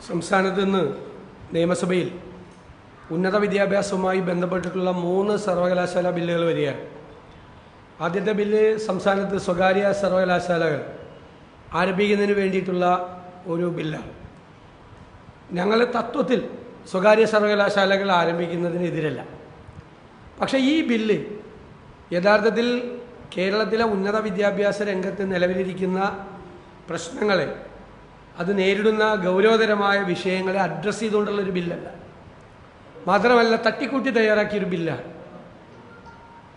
സംസ്ഥാനത്ത് നിന്ന് നിയമസഭയിൽ ഉന്നത വിദ്യാഭ്യാസവുമായി ബന്ധപ്പെട്ടിട്ടുള്ള 3 സർവകലാശാല ബില്ലുകൾ വരികയാണ്. ആദ്യത്തെ ബില്ല് സംസ്ഥാനത്ത് സ്വകാര്യ സർവകലാശാലകൾ ആരംഭിക്കുന്നതിന് വേണ്ടിയിട്ടുള്ള ഒരു ബില്ലാണ്. ഞങ്ങൾ തത്വത്തിൽ സ്വകാര്യ സർവകലാശാലകൾ ആരംഭിക്കുന്നതിനെതിരല്ല. പക്ഷേ ഈ ബില്ല് യഥാർത്ഥത്തിൽ കേരളത്തിലെ ഉന്നത വിദ്യാഭ്യാസ രംഗത്ത് നിലവിലിരിക്കുന്ന പ്രശ്നങ്ങളെ, അത് നേരിടുന്ന ഗൗരവതരമായ വിഷയങ്ങളെ അഡ്രസ്സ് ചെയ്തുകൊണ്ടുള്ളൊരു ബില്ലല്ല. മാത്രമല്ല, തട്ടിക്കൂട്ടി തയ്യാറാക്കിയൊരു ബില്ലാണ്.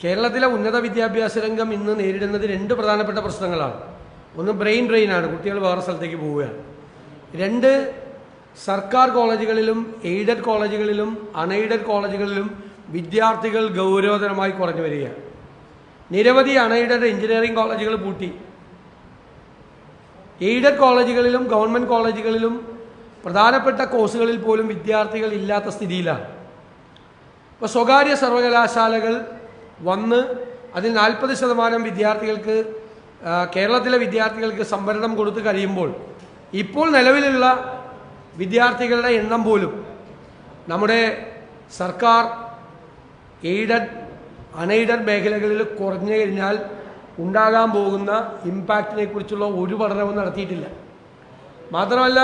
കേരളത്തിലെ ഉന്നത വിദ്യാഭ്യാസ രംഗം ഇന്ന് നേരിടുന്നത് 2 പ്രധാനപ്പെട്ട പ്രശ്നങ്ങളാണ്. ഒന്ന് ബ്രെയിൻ ഡ്രെയിനാണ്, കുട്ടികൾ വേറെ സ്ഥലത്തേക്ക് പോവുകയാണ്. 2, സർക്കാർ കോളേജുകളിലും എയ്ഡഡ് കോളേജുകളിലും അൺഎയ്ഡഡ് കോളേജുകളിലും വിദ്യാർത്ഥികൾ ഗൗരവതരമായി കുറഞ്ഞു വരികയാണ്. നിരവധി അൺഎയ്ഡഡ് എഞ്ചിനീയറിംഗ് കോളേജുകൾ പൂട്ടി. എയ്ഡഡ് കോളേജുകളിലും ഗവൺമെൻറ് കോളേജുകളിലും പ്രധാനപ്പെട്ട കോഴ്സുകളിൽ പോലും വിദ്യാർത്ഥികൾ ഇല്ലാത്ത സ്ഥിതിയിലാണ്. ഇപ്പോൾ സ്വകാര്യ സർവകലാശാലകൾ വന്ന് അതിൽ 40% വിദ്യാർത്ഥികൾക്ക്, കേരളത്തിലെ വിദ്യാർത്ഥികൾക്ക് സംവരണം കൊടുത്തു കഴിയുമ്പോൾ ഇപ്പോൾ നിലവിലുള്ള വിദ്യാർത്ഥികളുടെ എണ്ണം പോലും നമ്മുടെ സർക്കാർ എയ്ഡഡ് അൺഎയ്ഡഡ് മേഖലകളിൽ കുറഞ്ഞു കഴിഞ്ഞാൽ ഉണ്ടാകാൻ പോകുന്ന ഇമ്പാക്റ്റിനെ കുറിച്ചുള്ള ഒരു പഠനവും നടത്തിയിട്ടില്ല. മാത്രമല്ല,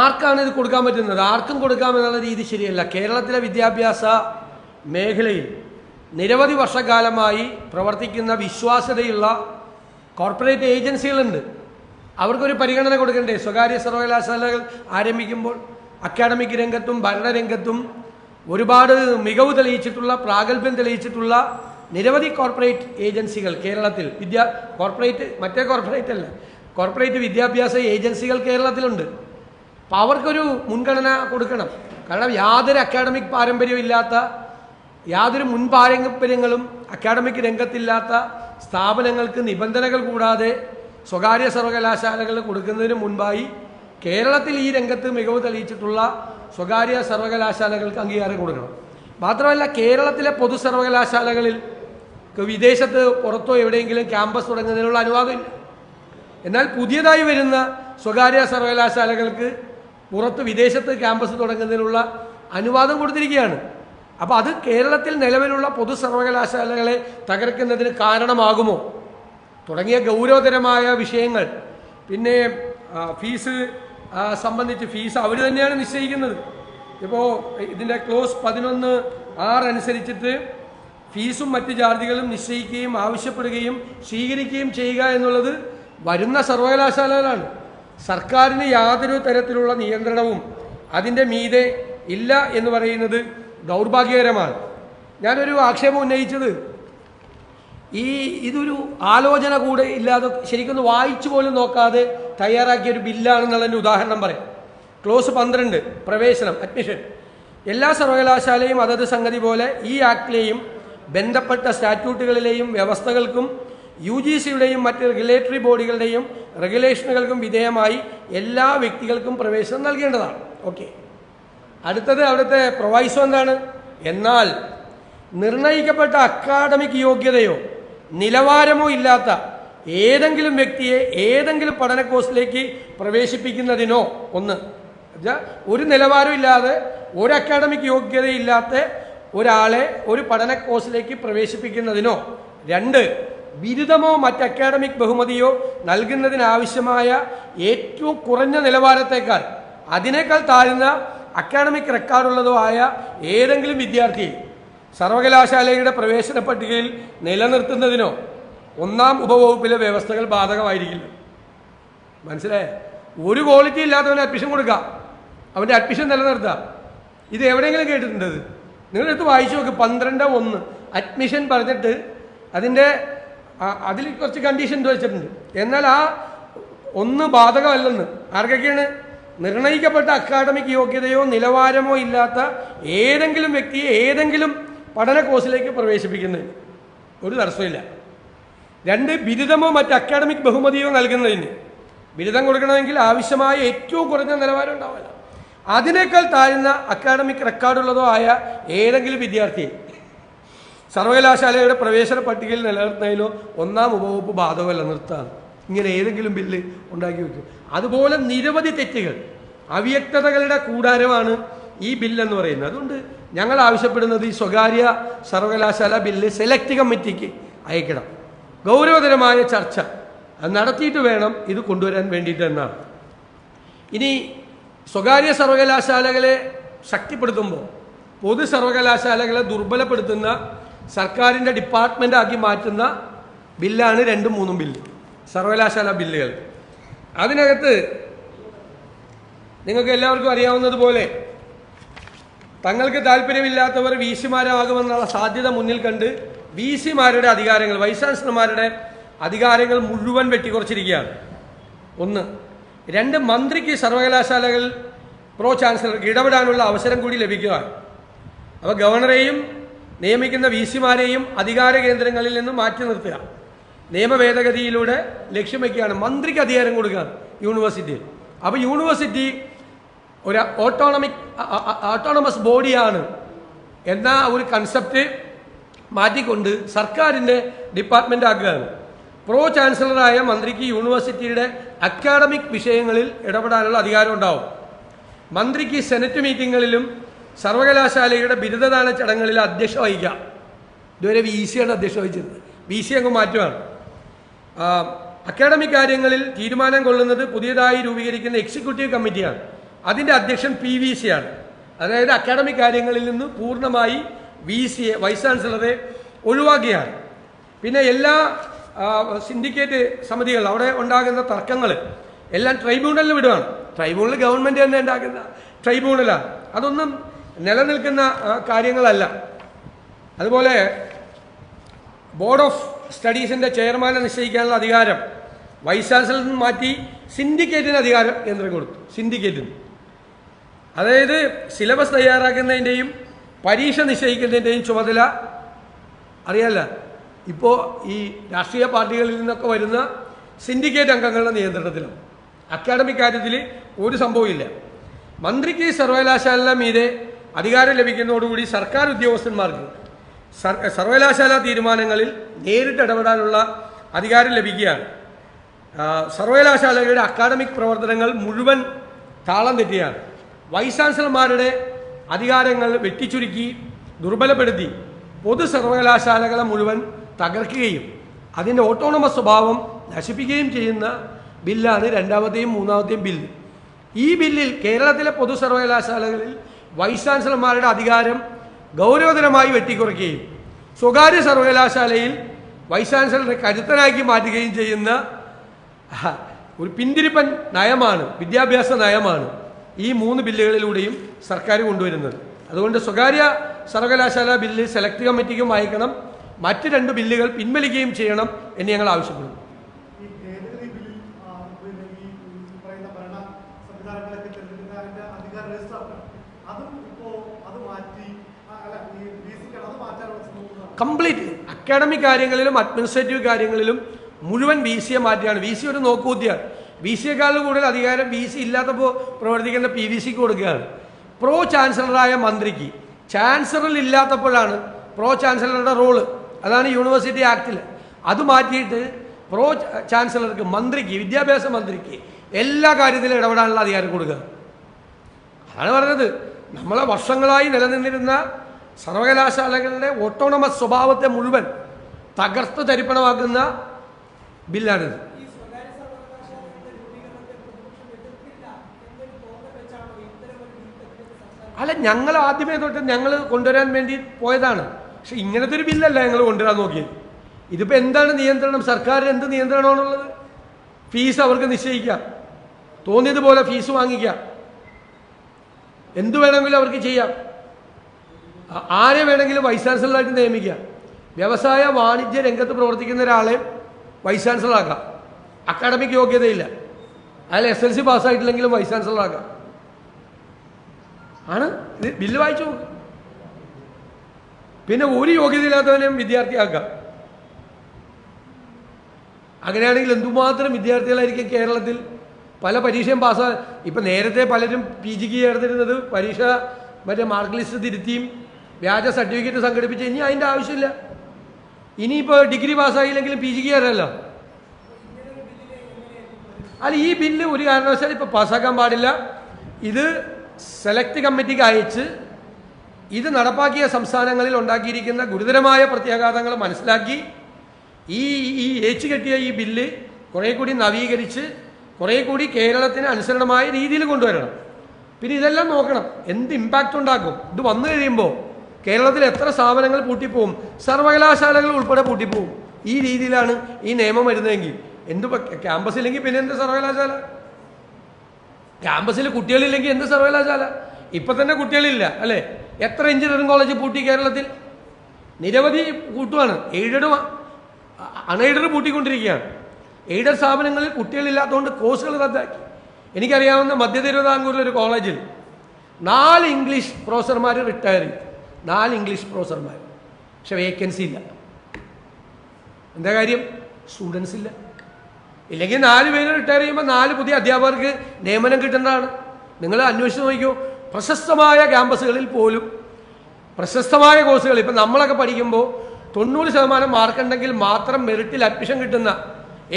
ആർക്കാണ് ഇത് കൊടുക്കാൻ പറ്റുന്നത്? ആർക്കും കൊടുക്കാമെന്നുള്ള രീതി ശരിയല്ല. കേരളത്തിലെ വിദ്യാഭ്യാസ മേഖലയിൽ നിരവധി വർഷക്കാലമായി പ്രവർത്തിക്കുന്ന വിശ്വാസ്യതയുള്ള കോർപ്പറേറ്റ് ഏജൻസികളുണ്ട്. അവർക്കൊരു പരിഗണന കൊടുക്കണ്ടേ? സ്വകാര്യ സർവകലാശാലകൾ ആരംഭിക്കുമ്പോൾ അക്കാഡമിക് രംഗത്തും ഭരണരംഗത്തും ഒരുപാട് മികവ് തെളിയിച്ചിട്ടുള്ള, പ്രാഗൽഭ്യം തെളിയിച്ചിട്ടുള്ള നിരവധി കോർപ്പറേറ്റ് ഏജൻസികൾ കേരളത്തിൽ, കോർപ്പറേറ്റ് വിദ്യാഭ്യാസ ഏജൻസികൾ കേരളത്തിലുണ്ട്. അപ്പോൾ അവർക്കൊരു മുൻഗണന കൊടുക്കണം. കാരണം യാതൊരു അക്കാഡമിക് പാരമ്പര്യവും ഇല്ലാത്ത, യാതൊരു മുൻ പാരമ്പര്യങ്ങളും അക്കാഡമിക് രംഗത്തില്ലാത്ത സ്ഥാപനങ്ങൾക്ക് നിബന്ധനകൾ കൂടാതെ സ്വകാര്യ സർവകലാശാലകൾ കൊടുക്കുന്നതിന് മുൻപായി കേരളത്തിൽ ഈ രംഗത്ത് മികവ് തെളിയിച്ചിട്ടുള്ള സ്വകാര്യ സർവകലാശാലകൾക്ക് അംഗീകാരം കൊടുക്കണം. മാത്രമല്ല, കേരളത്തിലെ പൊതു സർവകലാശാലകളിൽ വിദേശത്ത് പുറത്തോ എവിടെയെങ്കിലും ക്യാമ്പസ് തുടങ്ങുന്നതിനുള്ള അനുവാദമില്ല. എന്നാൽ പുതിയതായി വരുന്ന സ്വകാര്യ സർവകലാശാലകൾക്ക് പുറത്ത് വിദേശത്ത് ക്യാമ്പസ് തുടങ്ങുന്നതിനുള്ള അനുവാദം കൊടുത്തിരിക്കുകയാണ്. അപ്പോൾ അത് കേരളത്തിൽ നിലവിലുള്ള പൊതു സർവകലാശാലകളെ തകർക്കുന്നതിന് കാരണമാകുമോ തുടങ്ങിയ ഗൗരവതരമായ വിഷയങ്ങൾ. പിന്നെ ഫീസ് സംബന്ധിച്ച് ഫീസ് അവർ തന്നെയാണ് നിശ്ചയിക്കുന്നത്. ഇപ്പോൾ ഇതിൻ്റെ ക്ലോസ് 11(6) അനുസരിച്ചിട്ട് ഫീസും മറ്റ് ചാർജുകളും നിശ്ചയിക്കുകയും ആവശ്യപ്പെടുകയും സ്വീകരിക്കുകയും ചെയ്യുക എന്നുള്ളത് വരുന്ന സർവകലാശാലകളാണ്. സർക്കാരിന് യാതൊരു തരത്തിലുള്ള നിയന്ത്രണവും അതിൻ്റെ മീതെ ഇല്ല എന്ന് പറയുന്നത് ദൗർഭാഗ്യകരമാണ്. ഞാനൊരു ആക്ഷേപം ഉന്നയിച്ചത്, ഇതൊരു ആലോചന കൂടെ ഇല്ലാതെ ശരിക്കൊന്ന് വായിച്ചു പോലും നോക്കാതെ തയ്യാറാക്കിയ ഒരു ബില്ലാണെന്നുള്ളതിൻ്റെ ഉദാഹരണം പറയാം. ക്ലോസ് 12 പ്രവേശനം, അഡ്മിഷൻ. എല്ലാ സർവകലാശാലയും അതത് സംഗതി പോലെ ഈ ആക്ടിലെയും ബന്ധപ്പെട്ട സ്റ്റാറ്റ്യൂട്ടുകളിലെയും വ്യവസ്ഥകൾക്കും UGCയുടെയും മറ്റ് റെഗുലേറ്ററി ബോഡികളുടെയും റെഗുലേഷനുകൾക്കും വിധേയമായി എല്ലാ വ്യക്തികൾക്കും പ്രവേശനം നൽകേണ്ടതാണ്. ഓക്കെ. അടുത്തത് അവിടുത്തെ പ്രൊവൈസോ എന്താണ്? എന്നാൽ നിർണയിക്കപ്പെട്ട അക്കാഡമിക് യോഗ്യതയോ നിലവാരമോ ഇല്ലാത്ത ഏതെങ്കിലും വ്യക്തിയെ ഏതെങ്കിലും പഠന കോഴ്സിലേക്ക് പ്രവേശിപ്പിക്കുന്നതിനോ, ഒരു നിലവാരം ഇല്ലാതെ, ഒരു അക്കാഡമിക് യോഗ്യതയില്ലാത്ത ഒരാളെ ഒരു പഠന കോഴ്സിലേക്ക് പ്രവേശിപ്പിക്കുന്നതിനോ, 2, ബിരുദമോ മറ്റ് അക്കാഡമിക് ബഹുമതിയോ നൽകുന്നതിനാവശ്യമായ ഏറ്റവും കുറഞ്ഞ നിലവാരത്തേക്കാൾ അതിനേക്കാൾ താഴ്ന്ന അക്കാഡമിക് റെക്കോർഡുള്ളതോ ആയ ഏതെങ്കിലും വിദ്യാർത്ഥിയെ സർവകലാശാലയുടെ പ്രവേശന പട്ടികയിൽ നിലനിർത്തുന്നതിനോ 1-ാം ഉപവകുപ്പിലെ വ്യവസ്ഥകൾ ബാധകമായിരിക്കില്ല. മനസ്സിലായേ? ഒരു ക്വാളിറ്റി ഇല്ലാത്തവന് അഡ്മിഷൻ കൊടുക്കാം, അവൻ്റെ അഡ്മിഷൻ നിലനിർത്താം. ഇത് എവിടെയെങ്കിലും കേട്ടിട്ടുണ്ട്? നിങ്ങളെടുത്ത് വായിച്ചു നോക്ക്. 12(1) അഡ്മിഷൻ പറഞ്ഞിട്ട് അതിൽ കുറച്ച് കണ്ടീഷൻ വെച്ചിട്ടുണ്ട്. എന്നാൽ ആ 1 ബാധകമല്ലെന്ന്. ആർക്കൊക്കെയാണ്? നിർണയിക്കപ്പെട്ട അക്കാഡമിക് യോഗ്യതയോ നിലവാരമോ ഇല്ലാത്ത ഏതെങ്കിലും വ്യക്തിയെ ഏതെങ്കിലും പഠന കോഴ്സിലേക്ക് പ്രവേശിപ്പിക്കുന്നതിന് ഒരു തടസ്സമില്ല. 2, ബിരുദമോ മറ്റ് അക്കാഡമിക് ബഹുമതിയോ നൽകുന്നതിന്. ബിരുദം കൊടുക്കണമെങ്കിൽ ആവശ്യമായ ഏറ്റവും കുറഞ്ഞ നിലവാരം ഉണ്ടാവില്ല. അതിനേക്കാൾ താഴ്ന്ന അക്കാഡമിക് റെക്കോർഡുള്ളതോ ആയ ഏതെങ്കിലും വിദ്യാർത്ഥിയെ സർവകലാശാലയുടെ പ്രവേശന പട്ടികയിൽ നിലനിർത്തുന്നതിനോ 1-ാം ഉപവകുപ്പ് ബാധകമല്ല, നിർത്താൻ. ഇങ്ങനെ ഏതെങ്കിലും ബില്ല് ഉണ്ടാക്കി വെക്കും. അതുപോലെ നിരവധി തെറ്റുകൾ അവ്യക്തതകളുടെ കൂടാരമാണ് ഈ ബില്ലെന്ന് പറയുന്നത്. അതുകൊണ്ട് ഞങ്ങൾ ആവശ്യപ്പെടുന്നത് ഈ സ്വകാര്യ സർവകലാശാല ബില്ല് സെലക്ട് കമ്മിറ്റിക്ക് അയക്കണം. ഗൗരവതരമായ ചർച്ച നടത്തിയിട്ട് വേണം ഇത് കൊണ്ടുവരാൻ വേണ്ടിയിട്ട് എന്നാണ്. ഇനി സ്വകാര്യ സർവകലാശാലകളെ ശക്തിപ്പെടുത്തുമ്പോൾ പൊതു സർവകലാശാലകളെ ദുർബലപ്പെടുത്തുന്ന സർക്കാരിൻ്റെ ഡിപ്പാർട്ട്മെൻ്റ് മാറ്റുന്ന ബില്ലാണ് 2ഉം 3ഉം ബില്ല്, സർവകലാശാല ബില്ലുകൾ. അതിനകത്ത് നിങ്ങൾക്ക് എല്ലാവർക്കും അറിയാവുന്നതുപോലെ തങ്ങൾക്ക് താല്പര്യമില്ലാത്തവർ വി സിമാരാകുമെന്നുള്ള സാധ്യത മുന്നിൽ കണ്ട് വി സിമാരുടെ അധികാരങ്ങൾ, വൈസ് ചാൻസലർമാരുടെ അധികാരങ്ങൾ മുഴുവൻ വെട്ടിക്കുറച്ചിരിക്കുകയാണ്. 1. 2, മന്ത്രിക്ക് സർവകലാശാലകൾ പ്രോ ചാൻസലർക്ക് ഇടപെടാനുള്ള അവസരം കൂടി ലഭിക്കുക. അപ്പോൾ ഗവർണറെയും നിയമിക്കുന്ന വി സിമാരെയും അധികാര കേന്ദ്രങ്ങളിൽ നിന്ന് മാറ്റി നിർത്തുക നിയമ ഭേദഗതിയിലൂടെ ലക്ഷ്യം വയ്ക്കുകയാണ്. മന്ത്രിക്ക് അധികാരം കൊടുക്കുകയാണ് യൂണിവേഴ്സിറ്റിയിൽ. അപ്പോൾ യൂണിവേഴ്സിറ്റി ഒരു ഓട്ടോണമസ് ബോഡിയാണ് എന്ന ഒരു കൺസെപ്റ്റ് മാറ്റിക്കൊണ്ട് സർക്കാരിൻ്റെ ഡിപ്പാർട്ട്മെൻ്റ് ആക്കുകയാണ്. പ്രോ ചാൻസലറായ മന്ത്രിക്ക് യൂണിവേഴ്സിറ്റിയുടെ അക്കാഡമിക് വിഷയങ്ങളിൽ ഇടപെടാനുള്ള അധികാരം ഉണ്ടാവും. മന്ത്രിക്ക് സെനറ്റ് മീറ്റിങ്ങുകളിലും സർവകലാശാലയുടെ ബിരുദദാന ചടങ്ങുകളിൽ അധ്യക്ഷത വഹിക്കാം. ഇതുവരെ വി സിയാണ് അധ്യക്ഷത വഹിച്ചിരുന്നത്, വി സി അങ്ങ് മാറ്റുകയാണ്. അക്കാഡമിക് കാര്യങ്ങളിൽ തീരുമാനം കൊള്ളുന്നത് പുതിയതായി രൂപീകരിക്കുന്ന എക്സിക്യൂട്ടീവ് കമ്മിറ്റിയാണ്. അതിൻ്റെ അധ്യക്ഷൻ PVC ആണ്. അതായത് അക്കാഡമിക് കാര്യങ്ങളിൽ നിന്ന് പൂർണ്ണമായി VCയെ, വൈസ് ചാൻസലറെ ഒഴിവാക്കിയാണ്. പിന്നെ എല്ലാ സിൻഡിക്കേറ്റ് സമിതികൾ അവിടെ ഉണ്ടാകുന്ന തർക്കങ്ങൾ എല്ലാം ട്രൈബ്യൂണലിൽ വിടുകയാണ്. ട്രൈബ്യൂണൽ ഗവൺമെൻറ് തന്നെ ഉണ്ടാക്കുന്ന ട്രൈബ്യൂണലാണ്. അതൊന്നും നിലനിൽക്കുന്ന കാര്യങ്ങളല്ല. അതുപോലെ ബോർഡ് ഓഫ് സ്റ്റഡീസിൻ്റെ ചെയർമാനെ നിശ്ചയിക്കാനുള്ള അധികാരം വൈസ് ചാൻസലറിൽ നിന്ന് മാറ്റി സിൻഡിക്കേറ്റിന് അധികാരം കേന്ദ്രം കൊടുത്തു. സിൻഡിക്കേറ്റിന്, അതായത് സിലബസ് തയ്യാറാക്കുന്നതിൻ്റെയും പരീക്ഷ നിശ്ചയിക്കുന്നതിൻ്റെയും ചുമതല അറിയാമല്ല, ഇപ്പോൾ ഈ രാഷ്ട്രീയ പാർട്ടികളിൽ നിന്നൊക്കെ വരുന്ന സിൻഡിക്കേറ്റ് അംഗങ്ങളുടെ നിയന്ത്രണത്തിലാണ്. അക്കാഡമിക് കാര്യത്തിൽ ഒരു സംഭവമില്ല. മന്ത്രിക്ക് സർവകലാശാല മീതെ അധികാരം ലഭിക്കുന്നതോടുകൂടി സർക്കാർ ഉദ്യോഗസ്ഥന്മാർക്ക് സർവകലാശാല തീരുമാനങ്ങളിൽ നേരിട്ട് ഇടപെടാനുള്ള അധികാരം ലഭിക്കുകയാണ്. സർവകലാശാലകളുടെ അക്കാഡമിക് പ്രവർത്തനങ്ങൾ മുഴുവൻ താളം തെറ്റിയാണ്. വൈസ് ചാൻസലർമാരുടെ അധികാരങ്ങൾ വെട്ടിച്ചുരുക്കി ദുർബലപ്പെടുത്തി പൊതു സർവകലാശാലകളെ മുഴുവൻ തകർക്കുകയും അതിൻ്റെ ഓട്ടോണമസ് സ്വഭാവം നശിപ്പിക്കുകയും ചെയ്യുന്ന ബില്ലാണ് 2ാമത്തെയും 3ാമത്തെയും ബില്ല്. ഈ ബില്ലിൽ കേരളത്തിലെ പൊതു സർവകലാശാലകളിൽ വൈസ് ചാൻസലർമാരുടെ അധികാരം ഗൗരവതരമായി വെട്ടിക്കുറയ്ക്കുകയും സ്വകാര്യ സർവകലാശാലയിൽ വൈസ് ചാൻസലറെ കരുത്തനാക്കി മാറ്റുകയും ചെയ്യുന്ന ഒരു പിന്തിരിപ്പൻ നയമാണ്, വിദ്യാഭ്യാസ നയമാണ് ഈ 3 ബില്ലുകളിലൂടെയും സർക്കാർ കൊണ്ടുവരുന്നത്. അതുകൊണ്ട് സ്വകാര്യ സർവകലാശാല ബില്ല് സെലക്ട് കമ്മിറ്റിക്കും അയക്കണം, മറ്റ് 2 ബില്ലുകൾ പിൻവലിക്കുകയും ചെയ്യണം എന്ന് ഞങ്ങൾ ആവശ്യപ്പെടുന്നു. കംപ്ലീറ്റ് അക്കാഡമിക് കാര്യങ്ങളിലും അഡ്മിനിസ്ട്രേറ്റീവ് കാര്യങ്ങളിലും മുഴുവൻ VCയെ മാറ്റിയാണ്. VC ഒരു നോക്കുകുത്തിയാണ്. VCയെക്കാളും കൂടുതൽ അധികാരം VC ഇല്ലാത്തപ്പോൾ പ്രവർത്തിക്കുന്ന PVCക്ക് കൊടുക്കുകയാണ്. പ്രോ ചാൻസലറായ മന്ത്രിക്ക്, ചാൻസലർ ഇല്ലാത്തപ്പോഴാണ് പ്രോ ചാൻസലറുടെ റോള്, അതാണ് യൂണിവേഴ്സിറ്റി ആക്ടിൽ. അത് മാറ്റിയിട്ട് പ്രോ ചാൻസലർക്ക്, മന്ത്രിക്ക്, വിദ്യാഭ്യാസ മന്ത്രിക്ക് എല്ലാ കാര്യത്തിലും ഇടപെടാനുള്ള അധികാരം കൊടുക്കുക. അതാണ് പറഞ്ഞത്. നമ്മളെ വർഷങ്ങളായി നിലനിന്നിരുന്ന സർവകലാശാലകളുടെ ഓട്ടോണമസ് സ്വഭാവത്തെ മുഴുവൻ തകർത്ത് തരിപ്പണമാക്കുന്ന ബില്ലാണിത്. അല്ല, ഞങ്ങൾ ആദ്യമേ തൊട്ട് ഞങ്ങൾ കൊണ്ടുവരാൻ വേണ്ടി പോയതാണ്. പക്ഷെ ഇങ്ങനത്തെ ഒരു ബില്ലല്ല ഞങ്ങൾ കൊണ്ടുവരാൻ നോക്കിയത്. ഇതിപ്പോൾ എന്താണ് നിയന്ത്രണം? സർക്കാരിന് എന്ത് നിയന്ത്രണമാണുള്ളത്? ഫീസ് അവർക്ക് നിശ്ചയിക്കാം, തോന്നിയതുപോലെ ഫീസ് വാങ്ങിക്കാം, എന്തു വേണമെങ്കിലും അവർക്ക് ചെയ്യാം, ആരെ വേണമെങ്കിലും വൈസ് ചാൻസലറായിട്ട് നിയമിക്കാം. വ്യവസായ വാണിജ്യ രംഗത്ത് പ്രവർത്തിക്കുന്ന ഒരാളെ വൈസ് ചാൻസലറാക്കാം. അക്കാഡമിക് യോഗ്യതയില്ല, അയാൾ SLC പാസ്സായിട്ടില്ലെങ്കിലും വൈസ് ചാൻസലറാക്കാം. ആണ് ഇത്. ബില്ല് വായിച്ചു നോക്ക്. പിന്നെ ഒരു യോഗ്യതയില്ലാത്തവനെയും വിദ്യാർത്ഥിയാക്കാം. അങ്ങനെയാണെങ്കിൽ എന്തുമാത്രം വിദ്യാർത്ഥികളായിരിക്കും കേരളത്തിൽ പല പരീക്ഷയും പാസ്സാ. ഇപ്പം നേരത്തെ പലരും PGക്ക് ചേർന്നിരുന്നത് പരീക്ഷ മറ്റേ മാർക്ക് ലിസ്റ്റ് തിരുത്തിയും വ്യാജ സർട്ടിഫിക്കറ്റ് സംഘടിപ്പിച്ച്, ഇനി അതിൻ്റെ ആവശ്യമില്ല. ഇനിയിപ്പോൾ ഡിഗ്രി പാസ്സായില്ലെങ്കിലും PGക്ക് ചേരാമല്ലോ. അല്ല, ഈ ബില്ല് ഒരു കാരണവശാലും ഇപ്പോൾ പാസ്സാക്കാൻ പാടില്ല. ഇത് സെലക്ട് കമ്മിറ്റിക്ക് അയച്ച് ഇത് നടപ്പാക്കിയ സംസ്ഥാനങ്ങളിൽ ഉണ്ടാക്കിയിരിക്കുന്ന ഗുരുതരമായ പ്രത്യാഘാതങ്ങൾ മനസ്സിലാക്കി ഈ ഏച്ചുകെട്ടിയ ഈ ബില്ല് കുറേ കൂടി നവീകരിച്ച് കുറേ കൂടി കേരളത്തിന് അനുസരണമായ രീതിയിൽ കൊണ്ടുവരണം. പിന്നെ ഇതെല്ലാം നോക്കണം, എന്ത് ഇമ്പാക്റ്റ് ഉണ്ടാക്കും. ഇത് വന്നു കഴിയുമ്പോൾ കേരളത്തിൽ എത്ര സ്ഥാപനങ്ങൾ പൂട്ടിപ്പോവും, സർവകലാശാലകൾ ഉൾപ്പെടെ പൂട്ടിപ്പോവും. ഈ രീതിയിലാണ് ഈ നിയമം വരുന്നതെങ്കിൽ എന്ത് ക്യാമ്പസില്ലെങ്കിൽ പിന്നെ എന്ത് സർവകലാശാല? ക്യാമ്പസിൽ കുട്ടികളില്ലെങ്കിൽ എന്ത് സർവകലാശാല? ഇപ്പം തന്നെ കുട്ടികളില്ല അല്ലേ? എത്ര എഞ്ചിനീയറിംഗ് കോളേജ് പൂട്ടി കേരളത്തിൽ? നിരവധി കൂട്ടുവാണ്. എയ്ഡഡും അൺഎയ്ഡഡ് പൂട്ടിക്കൊണ്ടിരിക്കുകയാണ്. എയ്ഡഡ് സ്ഥാപനങ്ങളിൽ കുട്ടികളില്ലാത്തതുകൊണ്ട് കോഴ്സുകൾ റദ്ദാക്കി. എനിക്കറിയാവുന്ന മധ്യ തിരുവിതാംകൂറിലൊരു കോളേജിൽ 4 ഇംഗ്ലീഷ് പ്രൊഫസർമാർ റിട്ടയർ ചെയ്തു. 4 ഇംഗ്ലീഷ് പ്രൊഫസർമാർ. പക്ഷെ വേക്കൻസി ഇല്ല. എന്താ കാര്യം? സ്റ്റുഡൻസ് ഇല്ല. ഇല്ലെങ്കിൽ 4 പേര് റിട്ടയർ ചെയ്യുമ്പോൾ 4 പുതിയ അധ്യാപകർക്ക് നിയമനം കിട്ടേണ്ടതാണ്. നിങ്ങൾ അന്വേഷിച്ച് നോക്കിയോ, പ്രശസ്തമായ ക്യാമ്പസുകളിൽ പോലും പ്രശസ്തമായ കോഴ്സുകൾ ഇപ്പം നമ്മളൊക്കെ പഠിക്കുമ്പോൾ 90% മാർക്കുണ്ടെങ്കിൽ മാത്രം മെറിറ്റിൽ അഡ്മിഷൻ കിട്ടുന്ന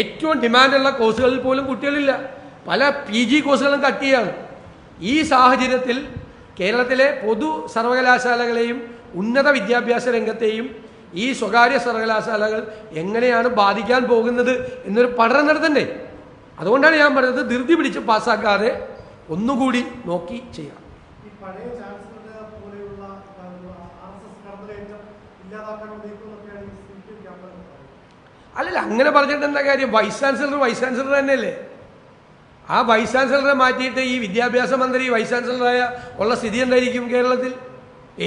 ഏറ്റവും ഡിമാൻഡുള്ള കോഴ്സുകളിൽ പോലും കുട്ടികളില്ല. പല PG കോഴ്സുകളും കട്ട് ചെയ്യാണ്. ഈ സാഹചര്യത്തിൽ കേരളത്തിലെ പൊതു സർവകലാശാലകളെയും ഉന്നത വിദ്യാഭ്യാസ രംഗത്തെയും ഈ സ്വകാര്യ സർവകലാശാലകൾ എങ്ങനെയാണ് ബാധിക്കാൻ പോകുന്നത് എന്നൊരു പഠനം നടത്തണ്ടേ? അതുകൊണ്ടാണ് ഞാൻ പറഞ്ഞത് ധൃതി പിടിച്ച് പാസ്സാക്കാതെ ഒന്നുകൂടി നോക്കി ചെയ്യാം. അല്ലല്ല, അങ്ങനെ പറഞ്ഞിട്ട് എന്താ കാര്യം? വൈസ് ചാൻസലർ തന്നെയല്ലേ? ആ വൈസ് ചാൻസലറെ മാറ്റിയിട്ട് ഈ വിദ്യാഭ്യാസ മന്ത്രി വൈസ് ചാൻസലറായ ഉള്ള സ്ഥിതി എന്തായിരിക്കും കേരളത്തിൽ?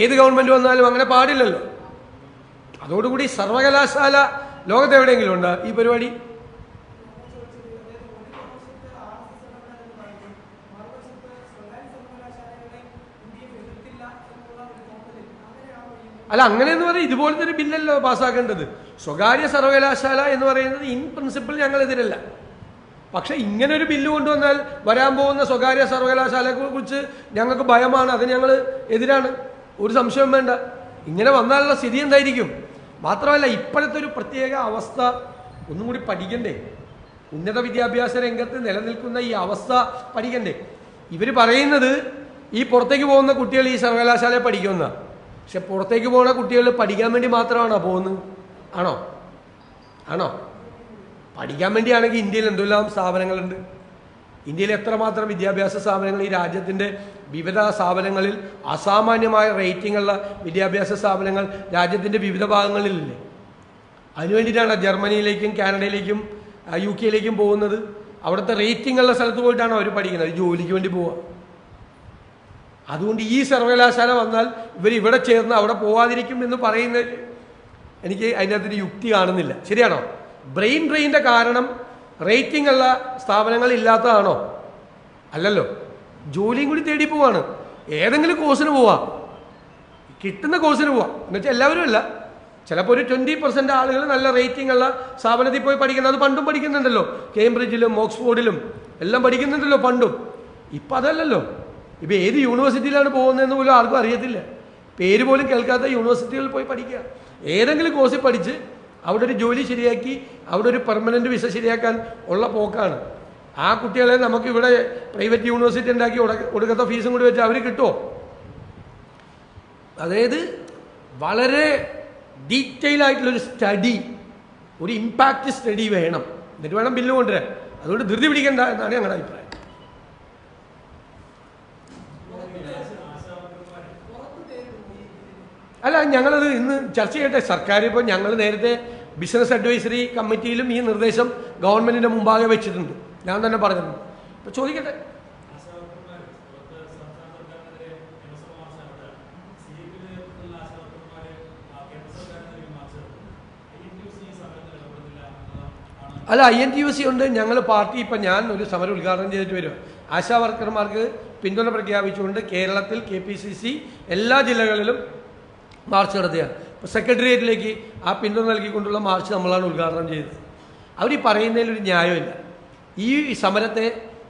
ഏത് ഗവൺമെൻറ് വന്നാലും അങ്ങനെ പാടില്ലല്ലോ. അതോടുകൂടി സർവകലാശാല ലോകത്ത് എവിടെയെങ്കിലും ഉണ്ടോ ഈ പരിപാടി? അല്ല, അങ്ങനെയെന്ന് പറഞ്ഞാൽ ഇതുപോലത്തെ ഒരു ബില്ലല്ലോ പാസ്സാക്കേണ്ടത്. സ്വകാര്യ സർവകലാശാല എന്ന് പറയുന്നത് ഇൻ പ്രിൻസിപ്പിൾ ഞങ്ങൾ എതിരല്ല. പക്ഷെ ഇങ്ങനൊരു ബില്ല് കൊണ്ടുവന്നാൽ വരാൻ പോകുന്ന സ്വകാര്യ സർവകലാശാലയെ കുറിച്ച് ഞങ്ങൾക്ക് ഭയമാണ്. അതിന് ഞങ്ങൾ എതിരാണ്, ഒരു സംശയം വേണ്ട. ഇങ്ങനെ വന്നാലുള്ള സ്ഥിതി എന്തായിരിക്കും? മാത്രമല്ല, ഇപ്പോഴത്തെ ഒരു പ്രത്യേക അവസ്ഥ ഒന്നും കൂടി പഠിക്കണ്ടേ? ഉന്നത വിദ്യാഭ്യാസ രംഗത്ത് നിലനിൽക്കുന്ന ഈ അവസ്ഥ പഠിക്കണ്ടേ? ഇവർ പറയുന്നത് ഈ പുറത്തേക്ക് പോകുന്ന കുട്ടികൾ ഈ സർവകലാശാലയെ പഠിക്കുമെന്നാണ്. പക്ഷെ പുറത്തേക്ക് പോകുന്ന കുട്ടികൾ പഠിക്കാൻ വേണ്ടി മാത്രമാണോ പോകുന്നത്? ആണോ? പഠിക്കാൻ വേണ്ടിയാണെങ്കിൽ ഇന്ത്യയിൽ എന്തെല്ലാം സ്ഥാപനങ്ങളുണ്ട്. ഇന്ത്യയിൽ എത്രമാത്രം വിദ്യാഭ്യാസ സ്ഥാപനങ്ങൾ, ഈ രാജ്യത്തിൻ്റെ വിവിധ സ്ഥാപനങ്ങളിൽ അസാമാന്യമായ റേറ്റിംഗ് ഉള്ള വിദ്യാഭ്യാസ സ്ഥാപനങ്ങൾ രാജ്യത്തിൻ്റെ വിവിധ ഭാഗങ്ങളിലില്ലേ? അതിനുവേണ്ടിയിട്ടാണ് ജർമ്മനിയിലേക്കും കാനഡയിലേക്കും UK പോകുന്നത്. അവിടുത്തെ റേറ്റിംഗ് ഉള്ള സ്ഥലത്ത് പോയിട്ടാണ് അവർ പഠിക്കുന്നത്, ജോലിക്ക് വേണ്ടി പോവുക. അതുകൊണ്ട് ഈ സർവകലാശാല വന്നാൽ ഇവർ ഇവിടെ ചേർന്ന് അവിടെ പോവാതിരിക്കും എന്ന് പറയുന്നത് എനിക്ക് അതിനകത്തൊരു യുക്തി കാണുന്നില്ല. ശരിയാണോ? ബ്രെയിൻ ഡ്രെയിൻ്റെ കാരണം റേറ്റിംഗ് ഉള്ള സ്ഥാപനങ്ങൾ ഇല്ലാത്തതാണോ? അല്ലല്ലോ. ജോലിയും കൂടി തേടി പോവാണ്. ഏതെങ്കിലും കോഴ്സിന് പോവാം, കിട്ടുന്ന കോഴ്സിന് പോവാം. എന്നുവെച്ചാൽ എല്ലാവരും അല്ല, ചിലപ്പോൾ ഒരു 20% ആളുകൾ നല്ല റേറ്റിംഗ് ഉള്ള സ്ഥാപനത്തിൽ പോയി പഠിക്കുന്നത്. അത് പണ്ടും പഠിക്കുന്നുണ്ടല്ലോ, കേംബ്രിഡ്ജിലും ഓക്സ്ഫോർഡിലും എല്ലാം പഠിക്കുന്നുണ്ടല്ലോ പണ്ടും. ഇപ്പം അതല്ലല്ലോ. ഇപ്പം ഏത് യൂണിവേഴ്സിറ്റിയിലാണ് പോകുന്നതെന്ന് പോലും ആർക്കും അറിയത്തില്ല. പേര് പോലും കേൾക്കാത്ത യൂണിവേഴ്സിറ്റികളിൽ പോയി പഠിക്കുക. ഏതെങ്കിലും കോഴ്സിൽ പഠിച്ച് അവിടെ ഒരു ജോലി ശരിയാക്കി അവിടെ ഒരു പെർമനൻറ്റ് വിസ ശരിയാക്കാൻ ഉള്ള പോക്കാണ്. ആ കുട്ടികളെ നമുക്ക് ഇവിടെ പ്രൈവറ്റ് യൂണിവേഴ്സിറ്റി ഉണ്ടാക്കി കൊടുക്കാത്ത ഫീസും കൂടി വെച്ച് അവർ കിട്ടുമോ? അതായത് വളരെ ഡീറ്റെയിൽ ആയിട്ടുള്ളൊരു സ്റ്റഡി, ഒരു ഇമ്പാക്റ്റ് സ്റ്റഡി വേണം. എന്നിട്ട് വേണം ബില്ല് കൊണ്ടുവരാൻ. അതുകൊണ്ട് ധൃതി പിടിക്കേണ്ട എന്നാണ് ഞങ്ങളുടെ അഭിപ്രായം. അല്ല, ഞങ്ങളത് ഇന്ന് ചർച്ച ചെയ്യട്ടെ. സർക്കാർ ഇപ്പോൾ ഞങ്ങൾ നേരത്തെ ബിസിനസ് അഡ്വൈസറി കമ്മിറ്റിയിലും ഈ നിർദ്ദേശം ഗവൺമെൻറ്റിൻ്റെ മുമ്പാകെ വെച്ചിട്ടുണ്ട്. ഞാൻ തന്നെ പറഞ്ഞിട്ടുണ്ട്. അപ്പോൾ ചോദിക്കട്ടെ. അല്ല, INTUC ഉണ്ട്. ഞങ്ങൾ പാർട്ടി ഇപ്പം ഞാൻ ഒരു സമരം ഉദ്ഘാടനം ചെയ്തിട്ട് വരിക. ആശാ വർക്കർമാർക്ക് പിന്തുണ പ്രഖ്യാപിച്ചുകൊണ്ട് കേരളത്തിൽ KPCC എല്ലാ ജില്ലകളിലും മാർച്ച് നടത്തുകയാണ്. ഇപ്പോൾ സെക്രട്ടേറിയറ്റിലേക്ക് ആ പിന്തുണ നൽകിക്കൊണ്ടുള്ള മാർച്ച് നമ്മളാണ് ഉദ്ഘാടനം ചെയ്തത്. അവർ ഈ പറയുന്നതിലൊരു ന്യായമില്ല. ഈ സമരത്തെ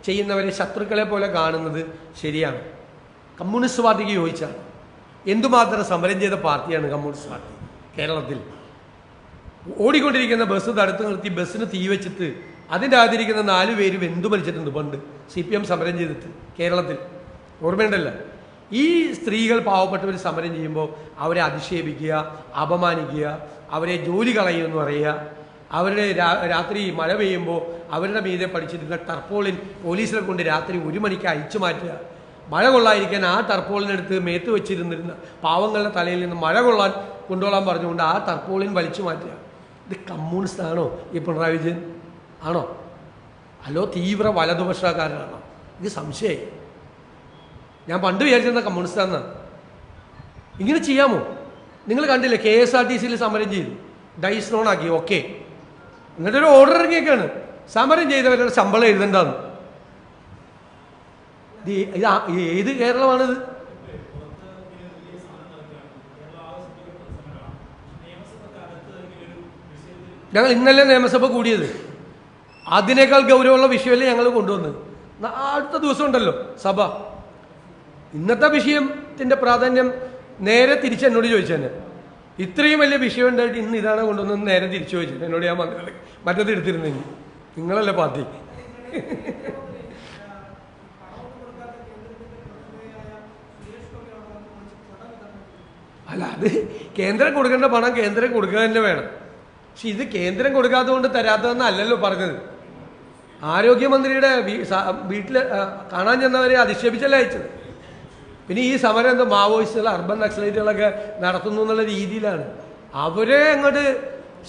ചെയ്യുന്നവരെ ശത്രുക്കളെ പോലെ കാണുന്നത് ശരിയാണ്. കമ്മ്യൂണിസ്റ്റ് പാർട്ടിക്ക് യോജിച്ചാണ്. എന്തുമാത്രം സമരം ചെയ്ത പാർട്ടിയാണ് കമ്മ്യൂണിസ്റ്റ് പാർട്ടി. കേരളത്തിൽ ഓടിക്കൊണ്ടിരിക്കുന്ന ബസ് തടുത്ത് നിർത്തി ബസ്സിന് തീ വെച്ചിട്ട് അതിൻ്റെ അകത്തിരിക്കുന്ന 4 പേര് വെന്തു മരിച്ചിട്ടുണ്ട് പണ്ട് CPM സമരം ചെയ്തിട്ട് കേരളത്തിൽ. ഓർമ്മയുണ്ടല്ലോ. ഈ സ്ത്രീകൾ പാവപ്പെട്ടവർ സമരം ചെയ്യുമ്പോൾ അവരെ അധിക്ഷേപിക്കുക, അപമാനിക്കുക, അവരെ ജോലി കളയുമെന്ന് പറയുക, അവരുടെ രാത്രി മഴ പെയ്യുമ്പോൾ അവരുടെ മീതെ പഠിച്ചിരുന്ന ടർപ്പോളിൻ പോലീസിനെ കൊണ്ട് രാത്രി 1 മണിക്ക് അയച്ചു മാറ്റുക, മഴ കൊള്ളാതിരിക്കാൻ ആ ടർപ്പോളിനെടുത്ത് മേത്ത് വെച്ചിരുന്നിരുന്ന പാവങ്ങളുടെ തലയിൽ നിന്ന് മഴ കൊണ്ടുകൊള്ളാൻ പറഞ്ഞുകൊണ്ട് ആ ടർപ്പോളിൻ വലിച്ചു മാറ്റുക. ഇത് കമ്മ്യൂണിസ്റ്റ് ആണോ ഈ പിണറായി വിജയൻ? ആണോ? അല്ലോ തീവ്ര വലതുപക്ഷക്കാരനാണോ? ഇത് സംശയമായി. ഞാൻ പണ്ട് വിചാരിച്ചിരുന്ന കമ്മ്യൂണിസ്റ്റാണെന്നാണ്. ഇങ്ങനെ ചെയ്യാമോ? നിങ്ങൾ കണ്ടില്ലേ, KSRTCയിൽ സമരം ചെയ്തു, ഡൈസ് നോൺ ആക്കി, ഓക്കെ. എന്നിട്ടൊരു ഓർഡർ ഇറങ്ങിയൊക്കെയാണ് സമരം ചെയ്തവരുടെ ശമ്പളം എഴുതണ്ടെന്ന്. ഇത് ഏത് കേരളമാണിത്? ഞങ്ങൾ ഇന്നലെ നിയമസഭ കൂടിയത്, അതിനേക്കാൾ ഗൗരവമുള്ള വിഷയമല്ലേ ഞങ്ങൾ കൊണ്ടുവന്നത്. അടുത്ത ദിവസം ഉണ്ടല്ലോ സഭ. ഇന്നത്തെ വിഷയത്തിൻ്റെ പ്രാധാന്യം നേരെ തിരിച്ച് എന്നോട് ചോദിച്ചതന്നെ. ഇത്രയും വലിയ വിഷയം ഉണ്ടായിട്ട് ഇന്ന് ഇതാണ് കൊണ്ടുവന്നത് നേരെ തിരിച്ചു ചോദിച്ചത് എന്നോട്. ഞാൻ മറ്റത് എടുത്തിരുന്നെങ്കിൽ നിങ്ങളല്ലേ പാർട്ടി. അല്ല, അത് കേന്ദ്രം കൊടുക്കേണ്ട പണം കേന്ദ്രം കൊടുക്കുക തന്നെ വേണം. പക്ഷെ ഇത് കേന്ദ്രം കൊടുക്കാത്തത് കൊണ്ട് തരാത്തതെന്നല്ലല്ലോ പറഞ്ഞത്. ആരോഗ്യമന്ത്രിയുടെ വീട്ടിൽ കാണാൻ ചെന്നവരെ അധിക്ഷേപിച്ചല്ലേ അയച്ചത്. പിന്നെ ഈ സമരം എന്താ മാവോയിസ്റ്റുകൾ, അർബൻ നക്സലൈറ്റുകളൊക്കെ നടത്തുന്നു എന്നുള്ള രീതിയിലാണ്. അവരെ അങ്ങോട്ട്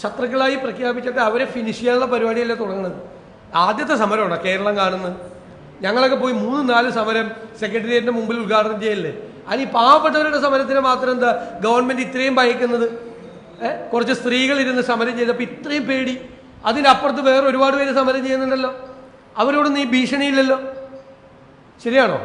ശത്രുക്കളായി പ്രഖ്യാപിച്ചിട്ട് അവരെ ഫിനിഷ് ചെയ്യാനുള്ള പരിപാടിയല്ലേ തുടങ്ങുന്നത്. ആദ്യത്തെ സമരമാണ് കേരളം കാണുന്നത്. ഞങ്ങളൊക്കെ പോയി 3-4 സമരം സെക്രട്ടേറിയറ്റിൻ്റെ മുമ്പിൽ ഉദ്ഘാടനം ചെയ്യല്ലേ. അതിന് ഈ പാവപ്പെട്ടവരുടെ സമരത്തിന് മാത്രം എന്താ ഗവൺമെൻറ് ഇത്രയും ഭയക്കുന്നത്? കുറച്ച് സ്ത്രീകൾ ഇരുന്ന് സമരം ചെയ്തപ്പോൾ ഇത്രയും പേടി. അതിനപ്പുറത്ത് വേറെ ഒരുപാട് പേര് സമരം ചെയ്യുന്നുണ്ടല്ലോ, അവരോടൊന്നും ഈ ഭീഷണിയില്ലല്ലോ. ശരിയാണോ?